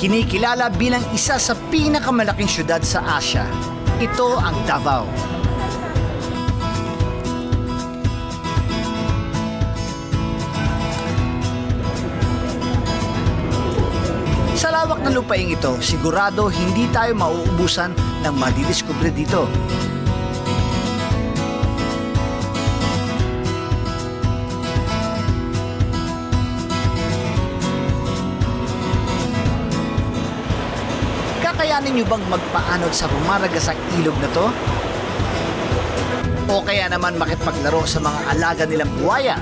Kinikilala bilang isa sa pinakamalaking syudad sa Asia. Ito ang Davao. Sa lawak ng lupaing ito, sigurado hindi tayo mauubusan ng madidiskubre dito. Kakayanin niyo bang magpaanod sa rumaragasang ilog na to? O kaya naman makipaglaro sa mga alaga nilang buwaya?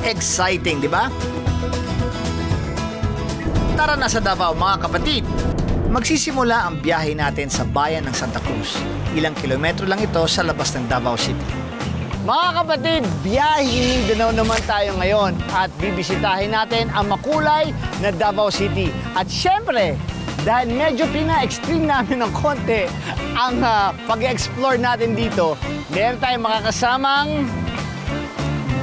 Exciting, di ba? Tara na sa Davao, mga kapatid. Magsisimula ang biyahe natin sa bayan ng Santa Cruz. Ilang kilometro lang ito sa labas ng Davao City. Mga kapatid, biyaheng Mindanao naman tayo ngayon at bibisitahin natin ang makulay na Davao City. At syempre, dahil medyo pina-extreme namin ng konti ang pag-explore natin dito, meron tayong makakasamang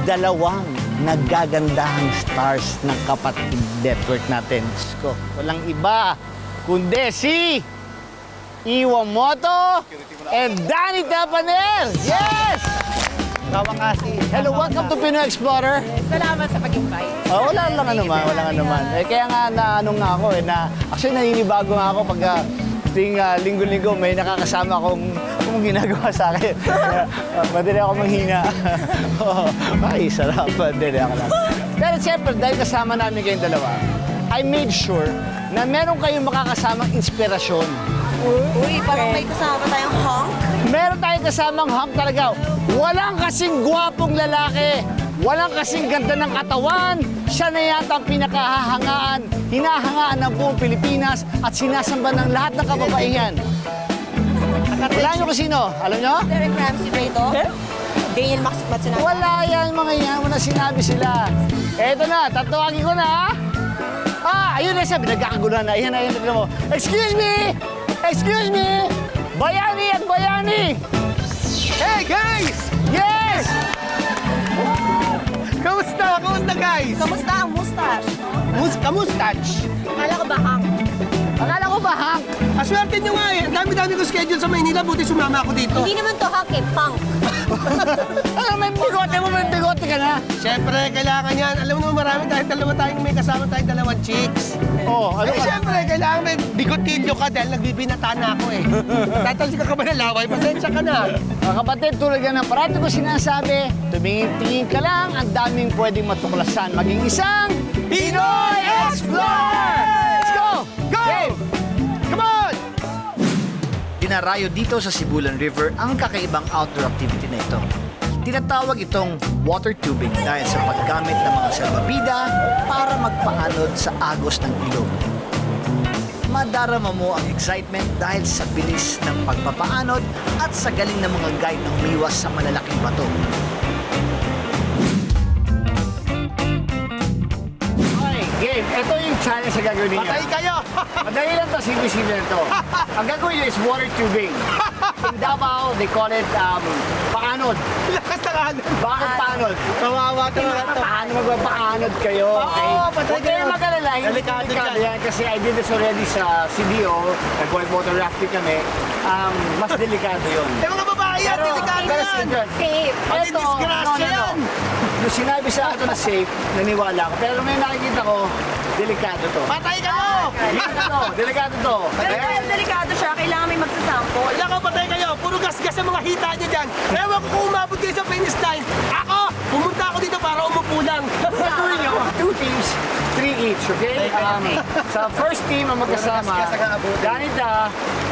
dalawang naggagandahang stars ng kapatid network natin. Diyos ko, walang iba kundi si Iwamoto and Danny Tapanel! Yes! Hello, welcome to Pinoy Explorer. Salamat sa pag-invite. Oh, wala lang naman, wala nga naman. Kaya nga naano nga ako actually naninibago nga ako pag linggo-linggo may nakakasama akong ginagawa sa akin. Madali ako manghina. Ay, sarap. Madali ako lang. Pero siyempre, dahil kasama namin kayong dalawa, I made sure na meron kayong makakasamang inspirasyon. Uy, parang may kasama tayong honk. Meron tayong kasamang hunk talaga. Walang kasing gwapong lalaki. Walang kasing ganda ng katawan. Siya na yata ang pinakahahangaan, hinahangaan ng buong Pilipinas at sinasamba ng lahat ng kababaihan. Wala nyo kung sino? Alam nyo? Derek Ramsey ba ito? Daniel Matsunaga? Wala yan, mga yan. Wala sinabi sila. Eto na, tatawagin ko na. Ayun na siya. Pinagkakagulan na. Ayan na, ayan na mo. Excuse me! Excuse me! Bayani at bayani! Hey guys! Yes! Kamusta? Kamusta guys? Kamusta ang mustache? Kamustach? Akala ko ba honk? Akala ko ba, Hank? Aswerte nyo nga eh. Ang dami-dami ko schedule sa Maynila. Buti sumama ako dito. Hindi naman to honk eh, punk. May bigote mo, may bigote ka na. Siyempre, kailangan yan. Alam mo naman marami dahil dalawa tayong may kasama tayong dalawang chicks. Ano ka? Siyempre, kailangan may bigotilyo ka dahil nagbibinata na ako eh. Tatalsik ka ba ng laway? Pasensya ka na. Mga kapatid, tulad nga ng parati ko sinasabi, tumingin-tingin ka lang, ang daming pwedeng matuklasan. Maging isang Pinoy Explorer! Let's go! Go! Game! Come on! Dinarayo dito sa Sibulan River ang kakaibang outdoor activity na ito. Tinatawag itong water tubing dahil sa paggamit ng mga salbabida para magpaanod sa agos ng ilog. Madarama mo ang excitement dahil sa bilis ng pagpapaanod at sa galing ng mga guide na umiwas sa malalaking bato. Okay, game. Ito yung challenge na gagawin niyo. Patay kayo! Madali lang to, simple-simple na to. Ang gagawin nyo is water tubing. In Davao, they call it paanod. Lakas na kanan. Bakit paanod? Kawawa to mga to. Paano magpapaanod kayo? Okay? Oo, patay Huwag kayo kayo. mag-alala. Hindi Delikado delikado dyan. yan kasi I did this already sa CDO. Nag-white water rafting kami. Mas delikado yun. Eh mga babae yan, delikado pero yan. secret. Safe. Pati disgrasya yan. Nung sinabi sa akin na safe, naniwala ako. Pero may nakikita ko, delikado to. Patay kayo! Delikado to. Pero dahil delikado siya, kailangan may magsasample. Wala ka, patay kayo. Puro gas-gas ang mga hita niya dyan. Ewan ko kung umabot kayo sa finish line. Ako, pumunta ako dito para umupo lang. Gagawin nyo, 2 teams, 3 each, okay? Sa first team ang magkasama, Danita,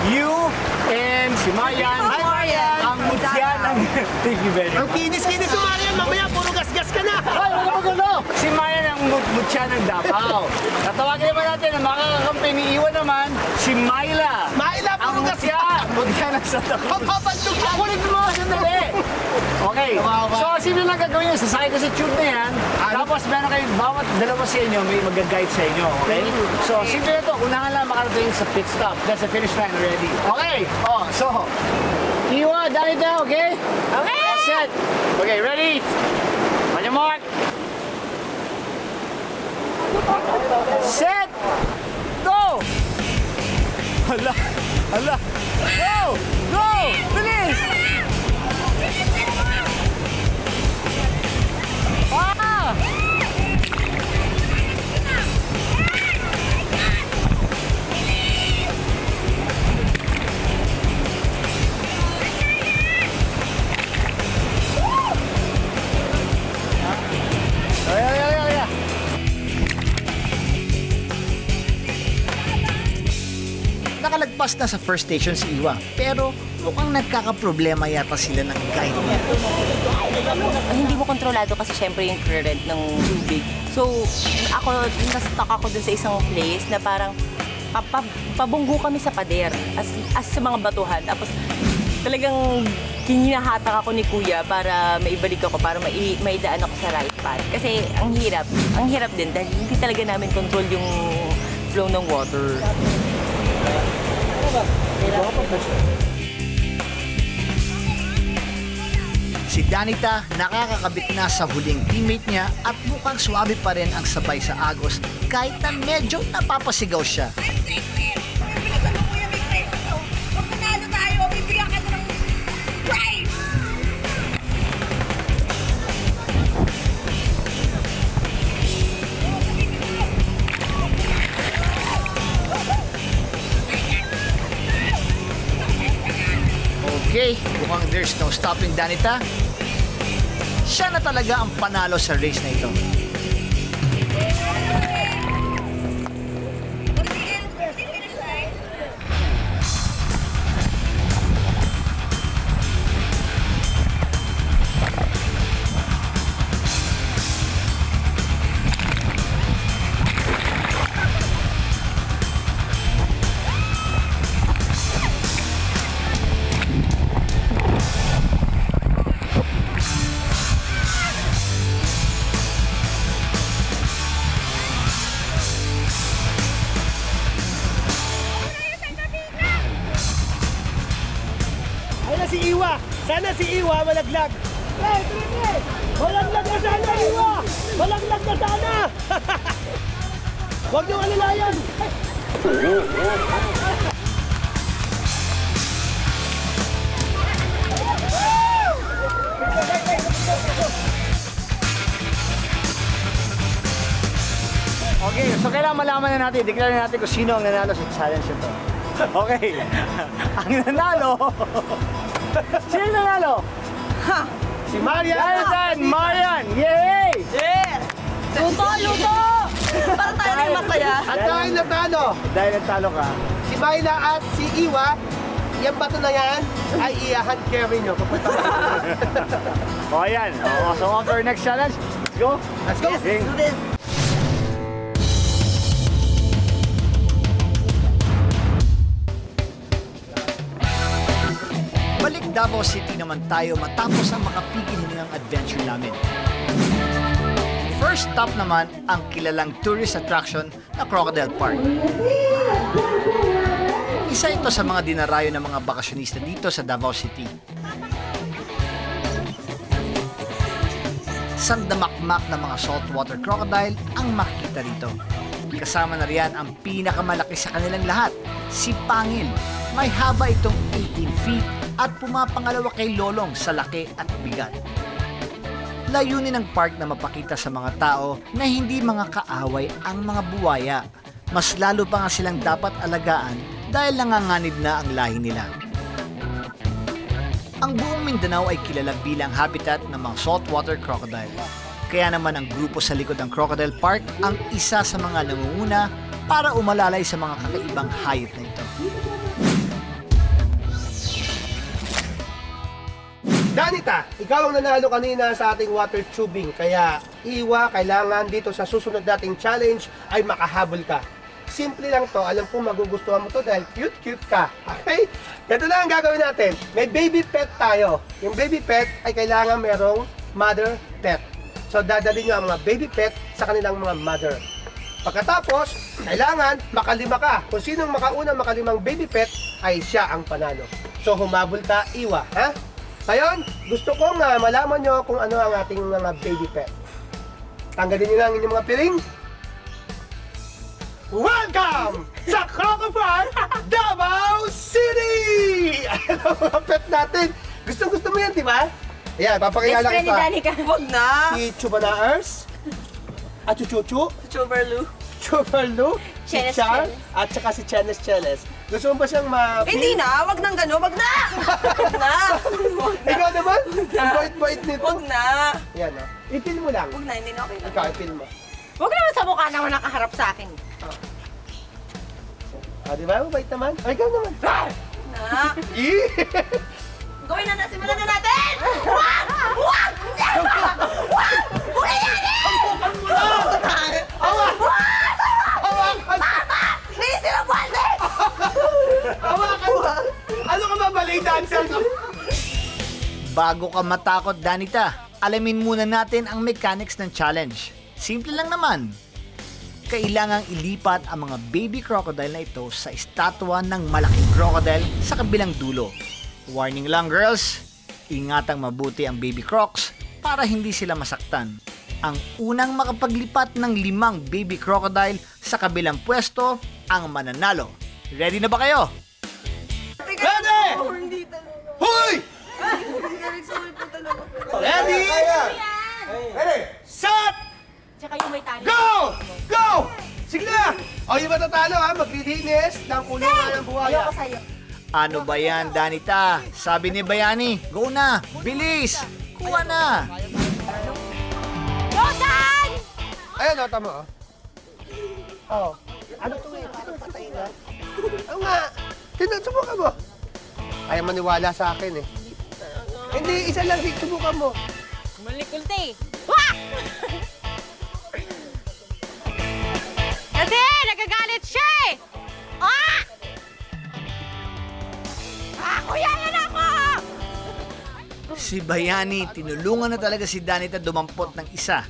you, and si Marian. Hi, Marian. Ang mutya ng... Thank you very Ang much. kinis-kinis sumali yan. Mamaya, puro gas-gas ka na. Ay, wala magulo! Si Marian ang mutya ng Davao. Tatawagin naman natin ang makakakampi ni Iwan naman, si Myla. Maila, Ang puro gas mutya ng Santa Cruz. Papapandog ka. Kulit mo, sandali. Okay, so simple lang gagawin nyo. Sasakay ko sa tube na yan. Tapos meron kayo, bawat dalawa sa inyo, may mag-guide sa inyo. Okay? So simple na to. Unahan lang makarating sa pit stop. That's the finish line already. Okay? So, Iwa, Danita, okay? Okay! Set. Okay, ready? On your mark. Lumabas na sa first station si Iwa, pero mukhang nagkakaproblema yata sila ng guide niya. Hindi mo kontrolado kasi syempre yung current ng tubig. So, na-stuck ako dun sa isang place na parang pabunggo kami sa pader as sa mga batuhan. Tapos talagang hinahatak ako ni Kuya para maibalik ako, para maidaan ako sa right path. Kasi ang hirap din dahil hindi talaga namin control yung flow ng water. Si Danita nakakakabit na sa huling teammate niya at mukhang swabe pa rin ang sabay sa agos kahit na medyo napapasigaw siya. Pag nanalo tayo, bibigyan ka ng prize! Okay, mukhang there's no stopping Danita. Siya na talaga ang panalo sa race na ito. Ayun na si Iwa. Sana si Iwa malaglag. Hey, Trini! Malaglag na sana, Iwa! Malaglag na sana! Huwag niyong alalayan! Okay, so kailangan malaman na natin, declare na natin kung sino ang nanalo sa challenge ito. Okay, ang nanalo, sino ang nanalo? Si Marian! Marian! Marian! Yay! Luto! Para tayo na yung masaya. At dahil natalo, Dahil nagtalo ka, si Mayla at si Iwa, yung bato na yan ay i-hand carry nyo. Papunta ka. o ayan, so on to our next challenge. Let's go! Let's go! Okay. Do this. Balik Davao City naman tayo matapos ang makapigil ng adventure namin. First stop naman ang kilalang tourist attraction na Crocodile Park. Isa ito sa mga dinarayo ng mga bakasyonista dito sa Davao City. Sandamakmak na mga saltwater crocodile ang makikita rito. Kasama na riyan ang pinakamalaki sa kanilang lahat, si Pangil. May haba itong 18 feet at pumapangalawa kay Lolong sa laki at bigat. Layunin ng park na mapakita sa mga tao na hindi mga kaaway ang mga buwaya. Mas lalo pa nga silang dapat alagaan dahil nanganganib na ang lahi nila. Ang buong Mindanao ay kilala bilang habitat ng mga saltwater crocodile. Kaya naman ang grupo sa likod ng Crocodile Park ang isa sa mga nangunguna para umalalay sa mga kakaibang hayop na ito. Danita, ikaw ang nanalo kanina sa ating water tubing. Kaya, Iwa, kailangan dito sa susunod nating challenge ay makahabol ka. Simple lang to, alam kong magugustuhan mo to dahil cute-cute ka. Okay? Ito na ang gagawin natin. May baby pet tayo. Yung baby pet ay kailangan merong mother pet. So, dadalhin nyo ang mga baby pet sa kanilang mga mother. Pagkatapos, kailangan makalima ka. Kung sinong makaunang makalimang baby pet, ay siya ang panalo. So, humabol ka, Iwa, ha? Ngayon, gusto kong malaman nyo kung ano ang ating mga baby pet. Tanggalin nyo lang ang inyong mga piring. Welcome sa Croco Park, Davao City! Ayan ang mga pet natin. Gustong-gusto mo yan, di ba? Ayan, papakilala Best friend ni kita. Danica. Huwag na. Si Chubanaers, at Chuchuchu, Chuberlu. Chuberlu, si Cheles Char, Cheles. at saka si Chenes Cheles. Gusto mo ba siyang Hindi na. Huwag nang gano'n. Huwag na. Huwag na. Ikaw naman? Ang bait-bait nito. Huwag na. Yan, no? Ipil mo lang. Huwag na. Hindi na okay lang. Ikaw, ipil mo. Huwag naman sa mukha naman nakaharap sa akin. Di ba? Mabait naman. Ay, ikaw naman. Ah! Na. Eh! Gawin na, simulan na natin! Wag! Wag! Easy na pwede! Hawakan mo! Ano ka ba, ballet dancer ka? Bago ka matakot, Danita, alamin muna natin ang mechanics ng challenge. Simple lang naman. Kailangang ilipat ang mga baby crocodile na ito sa estatwa ng malaking crocodile sa kabilang dulo. Warning lang girls, ingatang mabuti ang baby crocs para hindi sila masaktan. Ang unang makapaglipat ng 5 baby crocodile sa kabilang pwesto ang mananalo. Ready na ba kayo? Ready! Hindi talaga. Hoy! Sorry po talaga. Ready? Ready? Set! Tsaka yung may tali. Go! Go! Sige na! O, yung matatalo ha, maglilinis ng kulungan ng buhaya. Ayoko sa'yo. Ano ba yan, Danita? Sabi ni Bayani, go na! Bilis! Kuha na! Rodan! Ayan o, tama o. Oh. Ano to eh? Ano patay na? Oo nga. Subukan mo. Ayaw maniwala sa akin eh. Hindi, isa lang. Subukan mo. Malikulti. Wah! Kasi nagagalit siya eh! Ah! Kuya, yan ako! Si Bayani, tinulungan na talaga si Danita dumampot ng isa.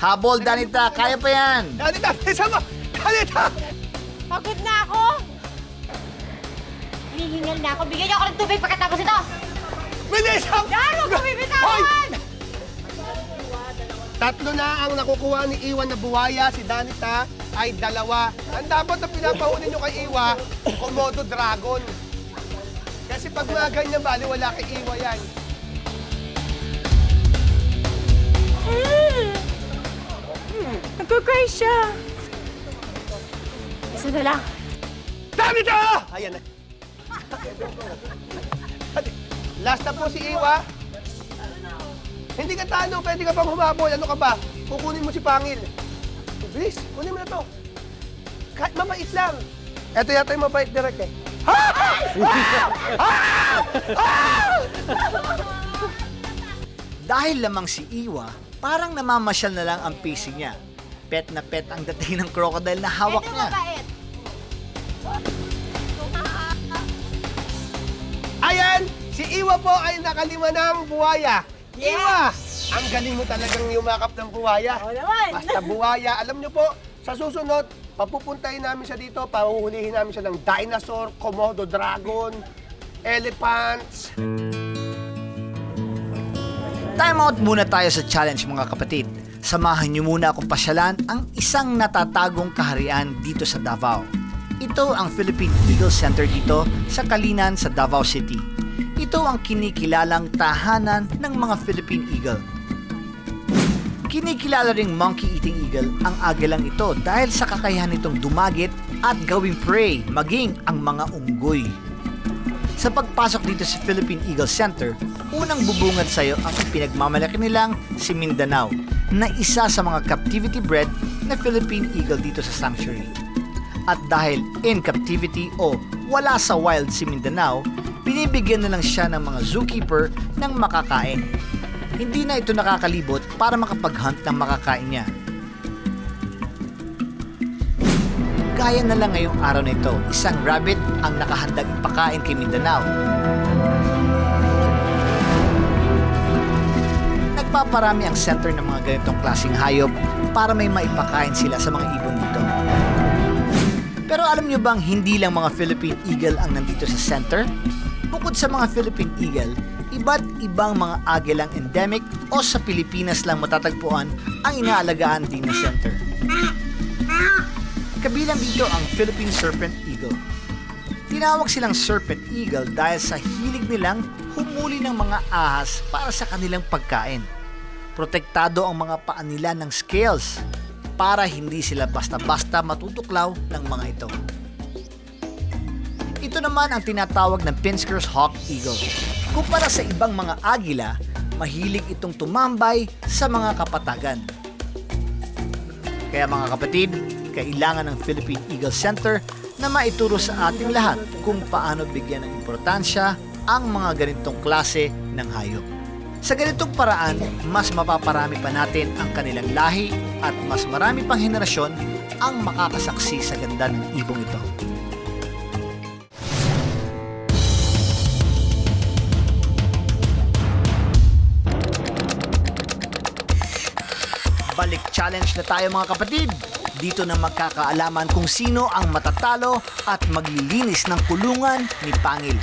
Habol, Danita! Kaya pa yan! Danita, isa mo! Danita! Pagod na ako! Hihingal na ako. Bigyan niyo ako ng tubig pagkatapos ito! Bilis! Yan! Huwag ko bibitawan! Tatlo na ang nakukuha ni Iwan na buhaya. Si Danita ay 2. Ang dapat na pinapahuli nyo kay Iwa, Komodo Dragon. Kasi pag mga ganyan, bali wala kay Iwa yan. Nagkukray siya. Isa na lang. Danita! Ayan na. Last na po si Iwa. Hindi ka talo, pwede ka pang humabol. Ano ka ba? Kukunin mo si Pangil. Bilis, kunin mo na to. Kahit mabait lang. Ito yata yung mabait direct eh. Dahil lamang si Iwa, parang namamasyal na lang ang pacing niya. Pet na pet ang dating ng crocodile na hawak niya. Ayan! Si Iwa po ay nakalima ng buhaya. Iwa! Ang galing mo talagang yumakap ng buhaya. Oo naman. Basta buhaya. Alam nyo po, sa susunod, papupuntahin namin siya dito, pahuhulihin namin siya ng dinosaur, Komodo dragon, elephants. Time out muna tayo sa challenge mga kapatid. Samahan niyo muna akong pasyalan ang isang natatagong kaharian dito sa Davao. Ito ang Philippine Eagle Center dito sa Kalinan sa Davao City. Ito ang kinikilalang tahanan ng mga Philippine Eagle. Kinikilala ring monkey-eating eagle ang agilang ito dahil sa kakayahan nitong dumagit at gawing prey maging ang mga unggoy. Sa pagpasok dito sa Philippine Eagle Center, unang bubungad sa iyo ang ipinagmamalaki nilang si Mindanao na isa sa mga captivity bred na Philippine Eagle dito sa sanctuary. At dahil in captivity o wala sa wild si Mindanao, binibigyan na lang siya ng mga zookeeper ng makakain. Hindi na ito nakakalibot para makapag-hunt ng makakain niya. Gaya na lang ngayong araw na ito, isang rabbit ang nakahandang ipakain kay Mindanao. Nagpaparami ang center ng mga ganitong klaseng hayop para may maipakain sila sa mga ibon dito. Pero alam nyo bang hindi lang mga Philippine Eagle ang nandito sa center? Bukod sa mga Philippine Eagle, iba't ibang mga agilang endemic o sa Pilipinas lang matatagpuan ang inaalagaan din na center. Kabilang dito ang Philippine Serpent Eagle. Tinawag silang Serpent Eagle dahil sa hilig nilang humuli ng mga ahas para sa kanilang pagkain. Protektado ang mga paa nila ng scales para hindi sila basta-basta matutuklaw ng mga ito. Ito naman ang tinatawag ng Pinskers Hawk Eagle. Kumpara sa ibang mga agila, mahilig itong tumambay sa mga kapatagan. Kaya mga kapatid, kailangan ng Philippine Eagle Center na maituro sa ating lahat kung paano bigyan ng importansya ang mga ganitong klase ng hayop. Sa ganitong paraan, mas mapaparami pa natin ang kanilang lahi at mas marami pang henerasyon ang makakasaksi sa ganda ng ibong ito. Balik challenge na tayo mga kapatid. Dito na magkakaalaman kung sino ang matatalo at maglilinis ng kulungan ni Pangil.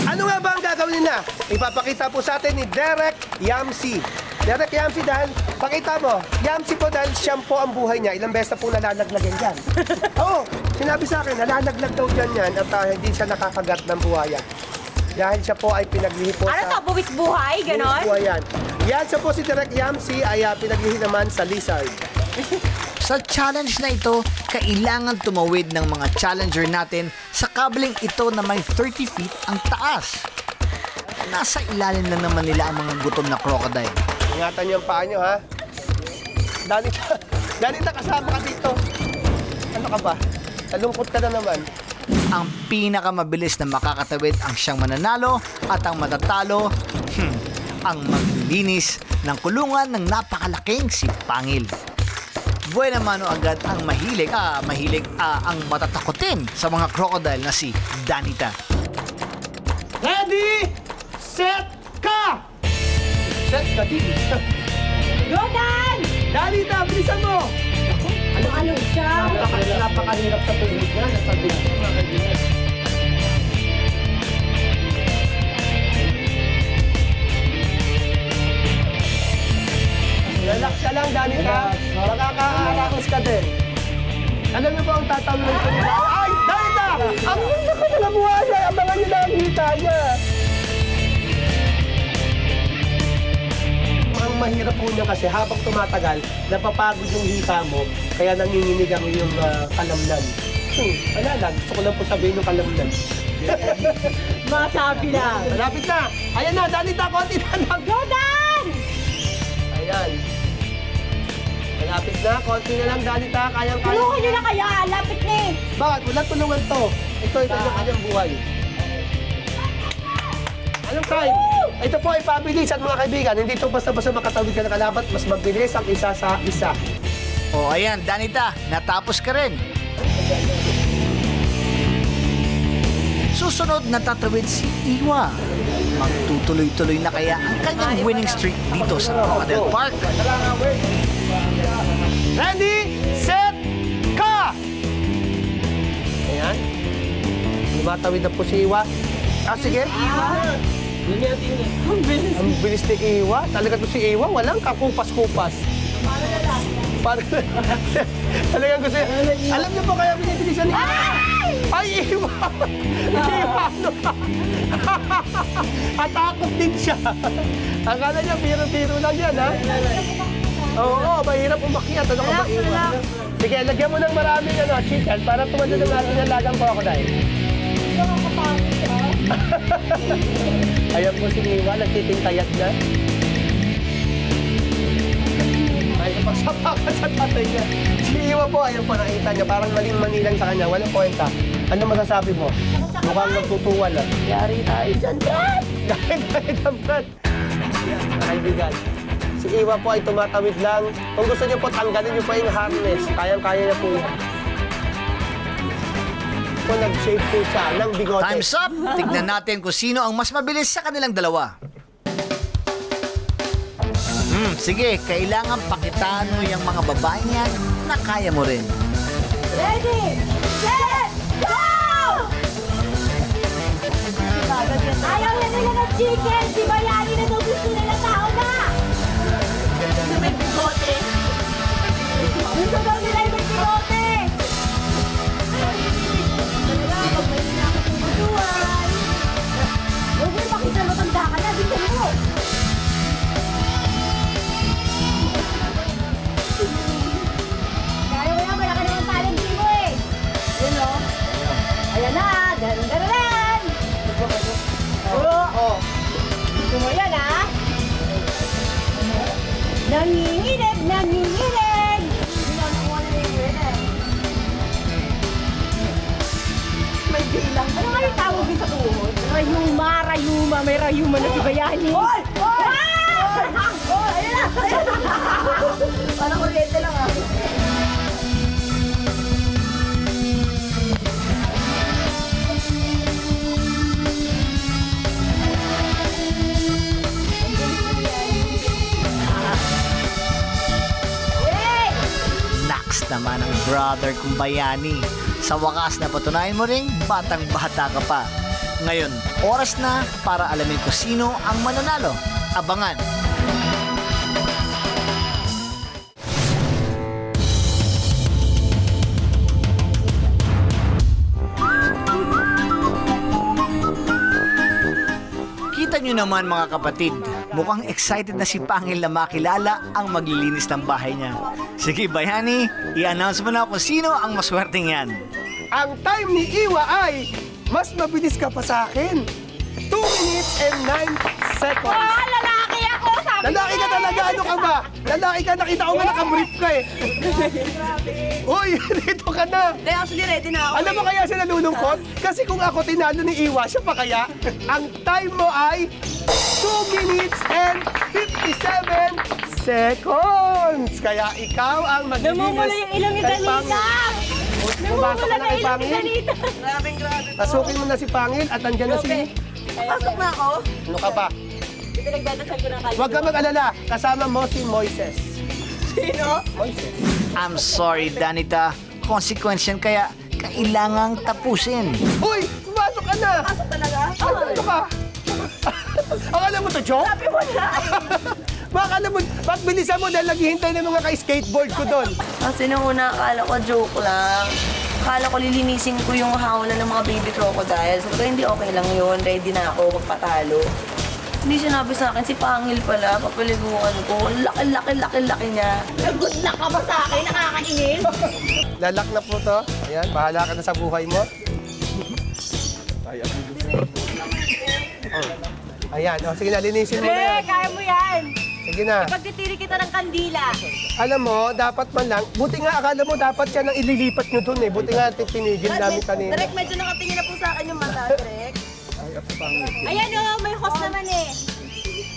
Ano nga ba ang gagawin nila? Ipapakita po sa atin ni Derek Yamsi. Derek Yamsi, dahil pakita mo, Yamsi po dahil siyam po ang buhay niya. Ilang beses na po nalalaglagan dyan. Oo, sinabi sa akin, nalalaglag daw dyan yan at hindi siya nakakagat ng buhaya. Dahil siya po ay pinaglihi po Ano to, sa... buwis buhay? Ganon? Buwis buhay yan. Yan siya po si Derek Yamsi ay pinaglihi naman sa lizard. Sa challenge na ito, kailangan tumawid ng mga challenger natin sa kabling ito na may 30 feet ang taas. Nasa ilalim lang naman nila ang mga gutom na crocodile. Ingatan niyo ang paa niyo, ha? Danita, kasama ka dito. Ano ka ba? Nalungkot ka na naman. Ang pinakamabilis na makakatawid ang siyang mananalo at ang matatalo, ang maglilinis ng kulungan ng napakalaking si Pangil. Buena mano agad ang mahilig ang matatakotin sa mga crocodile na si Danita. Ready, set, ka! Set ka din. Go, Dan! Danita, bilisan mo! Ano siya? Napakahirap sa tuhod niya. Nasabi ko, mga kaibigan. Relax ka lang, Danita. Makakaaraos ka din. Alam niyo ba ang tatanong ko nila? Ay, Danita! Ang ganda ko na buhay! Abangan niyo na ang hita niya. Ang mahirap po niya kasi habang tumatagal, napapagod yung hita mo, kaya nanginginig ang iyong kalamnan. Wala lang, gusto ko lang po sabihin yung kalamnan. Masabi na. Malapit na! Ayan na, Danita, konti na lang! Go, Dan! Ayan. Malapit na, konti na lang, Danita, kayang-kaya. Tulungan nyo na kaya. Lapit na eh. Bakit? Walang tulungan to. Ito ay kanyang buhay. Anong time? Ito po ay pabilis at mga kaibigan. Hindi ito basta-basta makatawid ka ng kalaban. Mas mabilis ang isa sa isa. O ayan, Danita, natapos ka rin. Susunod na tatawid si Iwa. Magtutuloy-tuloy na kaya ang kanyang winning streak dito sa Crocodile Park. Ready, set, ka! Ayan. Lumatawid na po si Iwa. Sige. Ang bilis ni Iwa. Talaga to si Iwa. Walang kakupas-kupas. Talagang gusto niya. Alam niyo po kaya binibilisan niya. Ay, Iwa! Iwa! Atakot din siya. Akala niya, biro-biro lang yan, ha? Oo, mahirap umakyat. Ano ka ba, Iwa? Sige, lagyan mo ng maraming chicken para tumadyo ng natin ang lagang crocodile. Ayan po si Iwa, nagtitintayat na. Ay, napasapakan sa tatay niya. Si Iwa po, ayan po, nakita niya, parang maling-mani lang sa kanya, walang kwenta. Ano masasabi mo? Mukhang nagtutuwal, ha? Yari tayo dyan, Brad! Yari tayo dyan, Brad! Kaibigan, si Iwa po ay tumatawid lang. Kung gusto niyo po, tanggalin niyo po yung harness. Kayang-kaya na po yan. Po, nag-shave po siya ng bigote. Time's up! Tignan natin kung sino ang mas mabilis sa kanilang dalawa. Sige, kailangan pakitaan mo yung mga babae niyan na kaya mo rin. Ready, set, go! Ayaw na nila ng chicken. Si Bayani na daw gusto nila tao na. May bigote. Gusto daw nila yung may bigote. Talaga, pag may nakakasubutuan. Huwag mo makita matanda ka na. Dito mo. Kaya mo na, malaki naman talent mo eh. Yan o. Ayan na, ganun-ganunan. Oo. Gusto mo yan, ha? Nangingi nanginginig, nanginginig! May bilang. Ano nga yung tawag din sa tuhod? Rayuma, rayuma, may rayuma na si Bayani. Hoy! Hoy! Hoy! Ayun na! Ayun na! Parang kuryente lang ah. Naks naman ang brother kong Bayani. Sa wakas na patunayan mo ring batang bata ka pa. Ngayon, oras na para alamin ko sino ang mananalo. Abangan! Kita nyo naman mga kapatid, mukhang excited na si Pangil na makilala ang maglilinis ng bahay niya. Sige Bayani, i-announce mo na kung sino ang maswerteng yan. Ang time ni Iwa ay mas mabilis ka pa sa akin. 2 minutes and 9 seconds. Ah, lalaki ako! Sabi Lalaki ka talaga, ano ka ba? Lalaki ka, nakita ko nga nakabrief ka eh. Uy, dito ka na. Hindi, actually ready na ako. Alam mo kaya siya nalulungkot? Kasi kung ako tinalo ni Iwa, siya pa kaya? Ang time mo ay 2 minutes and 57 seconds. Kaya ikaw ang maglilinis. namumula yung ilong ni Danita! Pumasok ka na kay Pangil. Danita! Grabe. Pasukin mo na si Pangil at andyan na si... Pasok na ako. Ano ka ba? Ito nagdadasal ko ng kayo. Huwag ka mag-alala. Kasama mo si Moises. Sino? Moises. I'm sorry Danita, consequence yan kaya kailangang tapusin. Uy! Pumasok ka na! Pasok talaga? Ano ka? Akala mo to, joke? Sabi mo na eh. Akala mo, ba't bilisan mo dahil naghihintay ng mga ka-skateboard ko doon? Kasi nung una, akala ko joke lang. Akala ko lilinisin ko yung hawlan ng mga baby crocodiles. Sabi ko, hindi okay lang yun. Ready na ako magpatalo. Hindi sinabi sa akin, si Pangil pala, papaliguan ko. Laki niya. Good luck ka ba sa akin? Nakakaingin? Lalak na po to. Ayan, bahala ka na sa buhay mo. Oh. Ayan, oh, sige na, linisin mo na yan. Kaya mo yan! Sige na. Pagtitiri kita ng kandila. Alam mo, dapat man lang, buti nga akala mo dapat yan ang ililipat nyo doon eh. Buti nga tinigil namin kanina. Direk, medyo nakatingin na po sa akin yung mata, Direk. Ayan o, may host naman eh.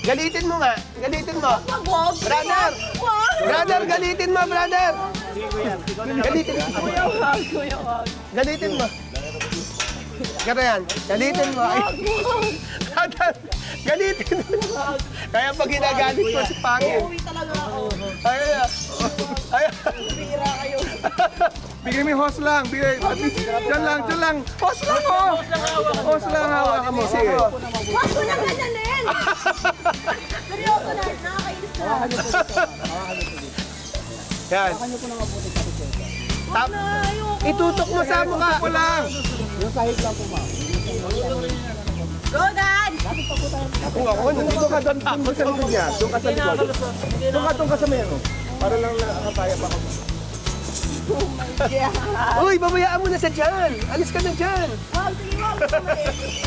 Galitin mo nga, galitin mo. Wag! Brother! Brother, galitin mo, brother! Galitin mo. Galitin mo. Gano yan, galitin mo. Ay, brother, galitin mo. Kaya pag ginagalit mo si Pangil. Uwi talaga ako. Ay, ay, Bira kayo. Bigay mo yung hose lang. Bigay. Diyan lang. Hose lang ko. Hose lang hawakan mo. Sige. Wag ko na ganyanin! Seryoso na, nakakainis na. yan. Itutok mo sa mukha. Ako lang. Go, Dan! Ako, nandito ka doon. Doon ka sa likod niya. Doon ka sa likod. Doon ka sa meron. Para lang nakakaya pa ako. Uy, babayaan mo na sa dyan. Alis ka na dyan. Wag, sige, wag.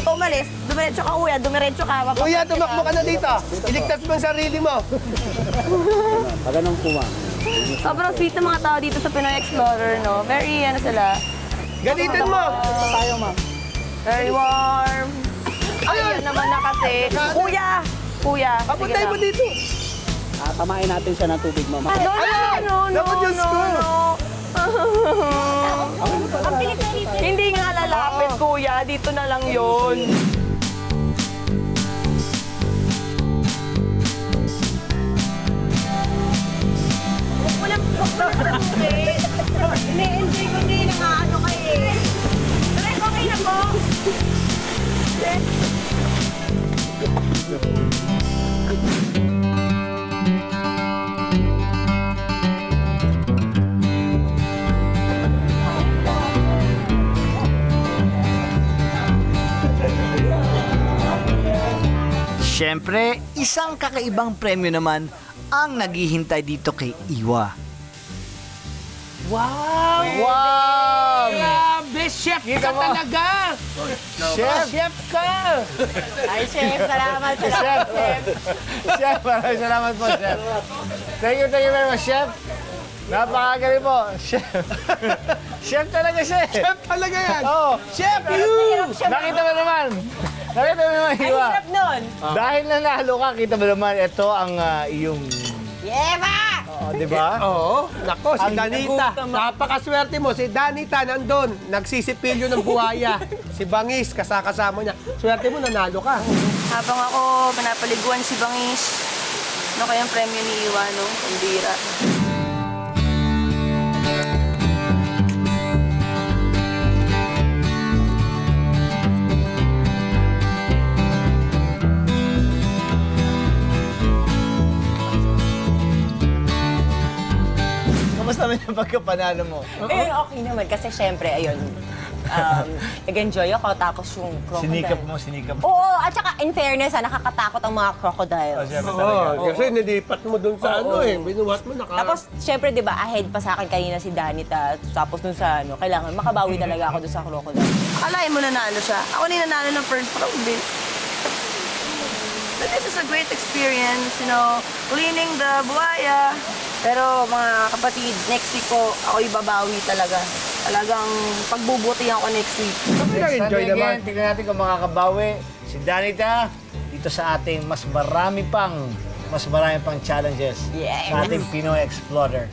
Umalis, dumiretso ka, kuya. Dumiretso ka. Kuya, tumakbo ka na dito. Iligtas mo ang sarili mo. Sobrang sweet ng mga tao dito sa Pinoy Explorer, no? Very, ano sila, Galitin mo. very warm. Ayun naman na kasi. Kuya! Kuya, sige Papuntay lang. mo dito. Tamain natin siya ng tubig, mama. No, Ayan! no, no, Naku, Diyos no, ko. no. Ang pilit na rito. Hindi nga lalapit, kuya. Dito na lang yun. Walang tubig. Ini-enjoy ko din ang ano kayo eh. Pero okay na po. Siyempre, isang kakaibang premyo naman ang naghihintay dito kay Iwa. Wow! Wow! Grabe chef Kita ka mo? talaga! Chef! Chef ka! Ay, chef, salamat, Chef! Chef, maraming salamat po, Chef. Thank you very much, Chef. Napakagaling po, Chef. Chef talaga siya eh. Chef talaga yan! Oo. Chef, you! Nakita mo naman. Nakita mo naman, Ay, Hiwa. hirap nun. Dahil nanalo ka, kita mo naman, ito ang iyong... Yeva! di ba? Oo, nako, si Ang Danita. Napakaswerte mo, si Danita nandun, nagsisipilyo ng buhaya. Si Bangis, kasama niya. Swerte mo, nanalo ka. Habang ako pinapaliguan si Bangis, ano kayang premyo ni Iwa, no? Pambira. Kamusta naman yung pagkapanalo mo? Eh, okay naman. Kasi syempre, ayun, nag-enjoy ako. Tapos yung crocodile. Sinikap mo. Oo, at saka in fairness, nakakatakot ang mga crocodiles. Oo, kasi nilipat mo dun sa ano eh. Binuhat mo, Tapos, syempre, di ba, ahead pa sa akin kanina si Danita. Tapos dun sa ano, kailangan makabawi talaga ako dun sa crocodile. Akalain mo nanalo siya. Ako na yung nanalo ng first round din. But this is a great experience, you know, cleaning the buhaya. Pero mga kapatid, next week ko ako ibabawi talaga. Talagang pagbubutihan ko next week. enjoy naman. Tingnan natin kung makakabawi si Danita dito sa ating mas marami pang challenges Yeah. sa ating Pinoy Explorer.